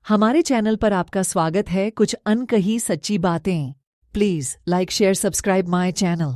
हमारे चैनल पर आपका स्वागत है। कुछ अनकही सच्ची बातें। Please like share subscribe my channel.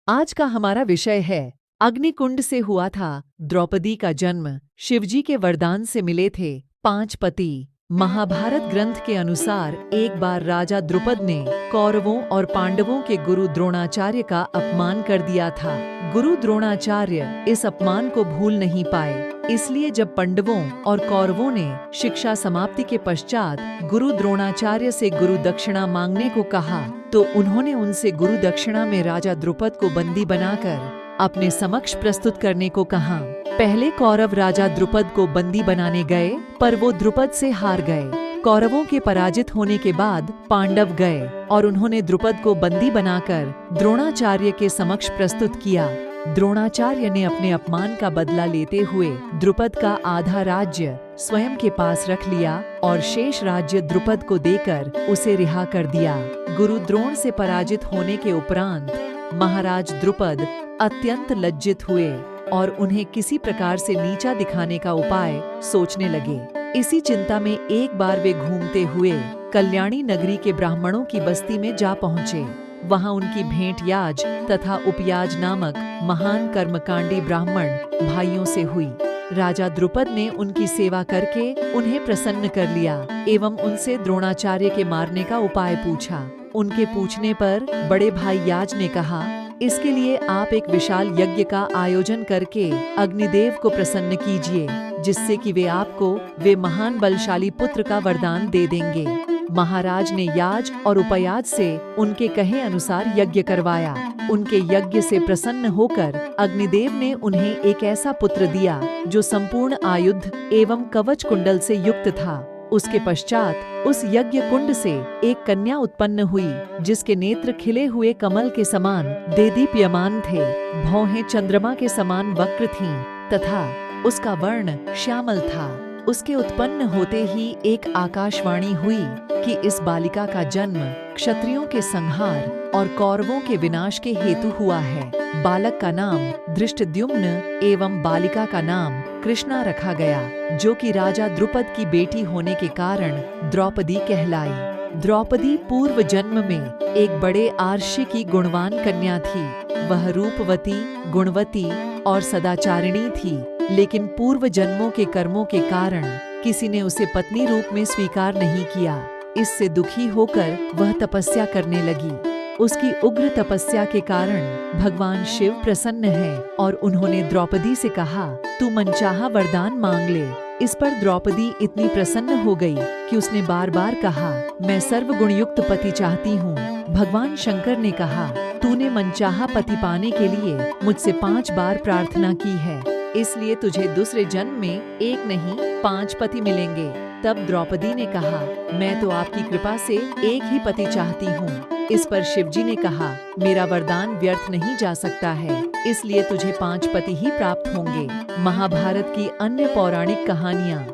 आज का हमारा विषय है अग्निकुंड से हुआ था द्रौपदी का जन्म। शिवजी के वरदान से मिले थे 5 पति। महाभारत ग्रंथ के अनुसार एक बार राजा द्रुपद ने कौरवों और पांडवों के गुरु द्रोणाचार्य का अपमान कर दिया था। गुरु द्रोणाचार्य इस अपमान को भूल नहीं पाए, इसलिए जब पांडवों और कौरवों ने शिक्षा समाप्ति के पश्चात गुरु द्रोणाचार्य से गुरु दक्षिणा मांगने को कहा, तो उन्होंने उनसे गुरु दक्षिणा में राजा द्रुपद को बंदी बनाकर अपने समक्ष प्रस्तुत करने को कहा। पहले कौरव राजा द्रुपद को बंदी बनाने गए, पर वो द्रुपद से हार गए। कौरवों के पराजित होने के बाद पांडव गए और उन्होंने द्रुपद को बंदी बनाकर द्रोणाचार्य के समक्ष प्रस्तुत किया। द्रोणाचार्य ने अपने अपमान का बदला लेते हुए द्रुपद का आधा राज्य स्वयं के पास रख लिया और शेष राज्य द्रुपद को देकर उसे रिहा कर दिया। गुरु द्रोण से पराजित होने के उपरांत महाराज द्रुपद अत्यंत लज्जित हुए और उन्हें किसी प्रकार से नीचा दिखाने का उपाय सोचने लगे। इसी चिंता में एक बार वे घूमते हुए कल्याणी नगरी के ब्राह्मणों की बस्ती में जा पहुँचे। वहां उनकी भेंट याज तथा उपयाज नामक महान कर्मकांडी ब्राह्मण भाइयों से हुई। राजा द्रुपद ने उनकी सेवा करके उन्हें प्रसन्न कर लिया एवं उनसे द्रोणाचार्य के मारने का उपाय पूछा। उनके पूछने पर बड़े भाई याज ने कहा, इसके लिए आप एक विशाल यज्ञ का आयोजन करके अग्निदेव को प्रसन्न कीजिए, जिससे कि वे आपको वे महान बलशाली पुत्र का वरदान दे देंगे। महाराज ने याज और उपयाज से उनके कहे अनुसार यज्ञ करवाया। उनके यज्ञ से प्रसन्न होकर अग्निदेव ने उन्हें एक ऐसा पुत्र दिया जो संपूर्ण आयुध एवं कवच कुंडल से युक्त था। उसके पश्चात उस यज्ञ कुंड से एक कन्या उत्पन्न हुई, जिसके नेत्र खिले हुए कमल के समान देदीप्यमान थे, भौहें चंद्रमा के समान वक्र थीं तथा उसका वर्ण श्यामल था। उसके उत्पन्न होते ही एक आकाशवाणी हुई कि इस बालिका का जन्म क्षत्रियों के संहार और कौरवों के विनाश के हेतु हुआ है। बालक का नाम धृष्टद्युम्न एवं बालिका का नाम कृष्णा रखा गया, जो कि राजा द्रुपद की बेटी होने के कारण द्रौपदी कहलाई। द्रौपदी पूर्व जन्म में एक बड़े आर्षि की गुणवान कन्या थी। वह रूपवती, गुणवती और सदाचारिणी थी, लेकिन पूर्व जन्मों के कर्मों के कारण किसी ने उसे पत्नी रूप में स्वीकार नहीं किया। इससे दुखी होकर वह तपस्या करने लगी। उसकी उग्र तपस्या के कारण भगवान शिव प्रसन्न हैं और उन्होंने द्रौपदी से कहा, तू मनचाहा वरदान मांग ले। इस पर द्रौपदी इतनी प्रसन्न हो गई कि उसने बार बार कहा, मैं सर्वगुणयुक्त पति चाहती हूँ। भगवान शंकर ने कहा, तूने मनचाहा पति पाने के लिए मुझसे 5 बार प्रार्थना की है, इसलिए तुझे दूसरे जन्म में 1 नहीं 5 पति मिलेंगे। तब द्रौपदी ने कहा, मैं तो आपकी कृपा से 1 ही पति चाहती हूँ। इस पर शिवजी ने कहा, मेरा वरदान व्यर्थ नहीं जा सकता है, इसलिए तुझे 5 पति ही प्राप्त होंगे। महाभारत की अन्य पौराणिक कहानियाँ।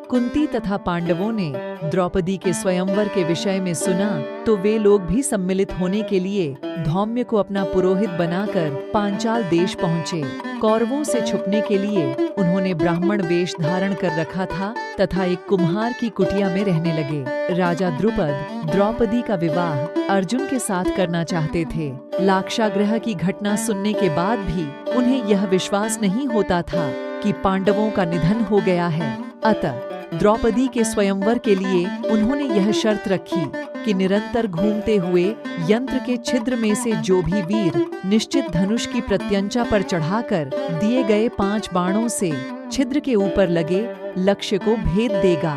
कुंती तथा पांडवों ने द्रौपदी के स्वयंवर के विषय में सुना तो वे लोग भी सम्मिलित होने के लिए धौम्य को अपना पुरोहित बनाकर पांचाल देश पहुँचे। कौरवों से छुपने के लिए उन्होंने ब्राह्मण वेश धारण कर रखा था तथा एक कुम्हार की कुटिया में रहने लगे। राजा द्रुपद द्रौपदी का विवाह अर्जुन के साथ करना चाहते थे। लाक्षागृह की घटना सुनने के बाद भी उन्हें यह विश्वास नहीं होता था कि पांडवों का निधन हो गया है। अतः द्रौपदी के स्वयंवर के लिए उन्होंने यह शर्त रखी कि निरंतर घूमते हुए यंत्र के छिद्र में से जो भी वीर निश्चित धनुष की प्रत्यंचा पर चढ़ाकर दिए गए 5 बाणों से छिद्र के ऊपर लगे लक्ष्य को भेद देगा,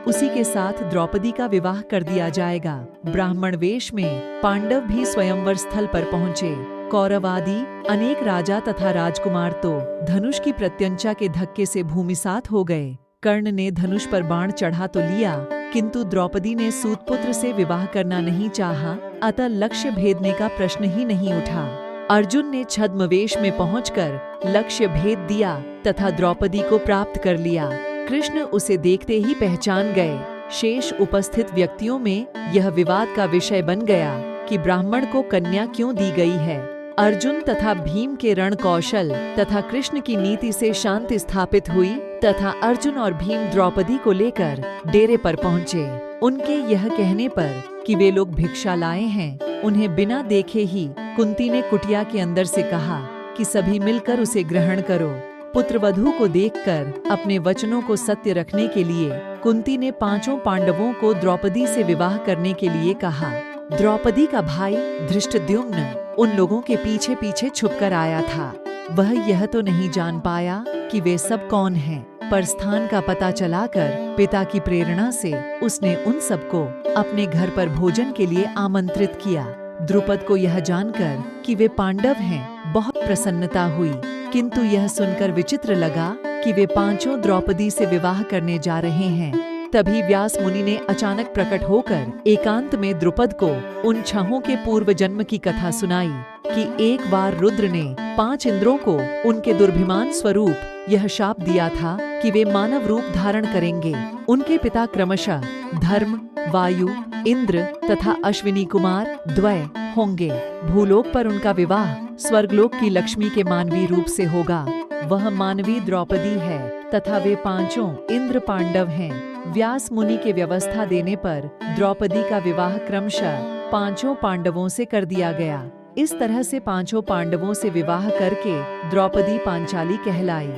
उसी के साथ द्रौपदी का विवाह कर दिया जाएगा। ब्राह्मण वेश में पांडव भी स्वयंवर स्थल पर पहुँचे। कौरव आदि अनेक राजा तथा राजकुमार तो धनुष की प्रत्यंचा के धक्के से भूमिसात हो गए। कर्ण ने धनुष पर बाण चढ़ा तो लिया, किंतु द्रौपदी ने सूतपुत्र से विवाह करना नहीं चाहा, अतः लक्ष्य भेदने का प्रश्न ही नहीं उठा। अर्जुन ने छद्मवेश में पहुंचकर लक्ष्य भेद दिया तथा द्रौपदी को प्राप्त कर लिया। कृष्ण उसे देखते ही पहचान गए। शेष उपस्थित व्यक्तियों में यह विवाद का विषय बन गया कि ब्राह्मण को कन्या क्यों दी गई है। अर्जुन तथा भीम के रण कौशल तथा कृष्ण की नीति से शांति स्थापित हुई तथा अर्जुन और भीम द्रौपदी को लेकर डेरे पर पहुँचे। उनके यह कहने पर कि वे लोग भिक्षा लाए हैं, उन्हें बिना देखे ही कुंती ने कुटिया के अंदर से कहा कि सभी मिलकर उसे ग्रहण करो। पुत्रवधू को देखकर अपने वचनों को सत्य रखने के लिए कुंती ने 5 पांडवों को द्रौपदी से विवाह करने के लिए कहा। द्रौपदी का भाई धृष्टद्युम्न उन लोगों के पीछे पीछे छुपकर आया था। वह यह तो नहीं जान पाया कि वे सब कौन हैं, पर स्थान का पता चलाकर पिता की प्रेरणा से उसने उन सबको अपने घर पर भोजन के लिए आमंत्रित किया। द्रुपद को यह जानकर कि वे पांडव हैं, बहुत प्रसन्नता हुई, किंतु यह सुनकर विचित्र लगा कि वे 5 द्रौपदी से विवाह करने जा रहे हैं। तभी व्यास मुनि ने अचानक प्रकट होकर एकांत में द्रुपद को उन 6 के पूर्व जन्म की कथा सुनाई कि एक बार रुद्र ने 5 इंद्रों को उनके दुर्भिमान स्वरूप यह शाप दिया था कि वे मानव रूप धारण करेंगे। उनके पिता क्रमशः धर्म, वायु, इंद्र तथा अश्विनी कुमार द्वय होंगे। भूलोक पर उनका विवाह स्वर्गलोक की लक्ष्मी के मानवीय रूप से होगा। वह मानवी द्रौपदी है तथा वे 5 इंद्र पांडव हैं। व्यास मुनि के व्यवस्था देने पर द्रौपदी का विवाह क्रमशः 5 पांडवों से कर दिया गया। इस तरह से 5 पांडवों से विवाह करके द्रौपदी पांचाली कहलाई।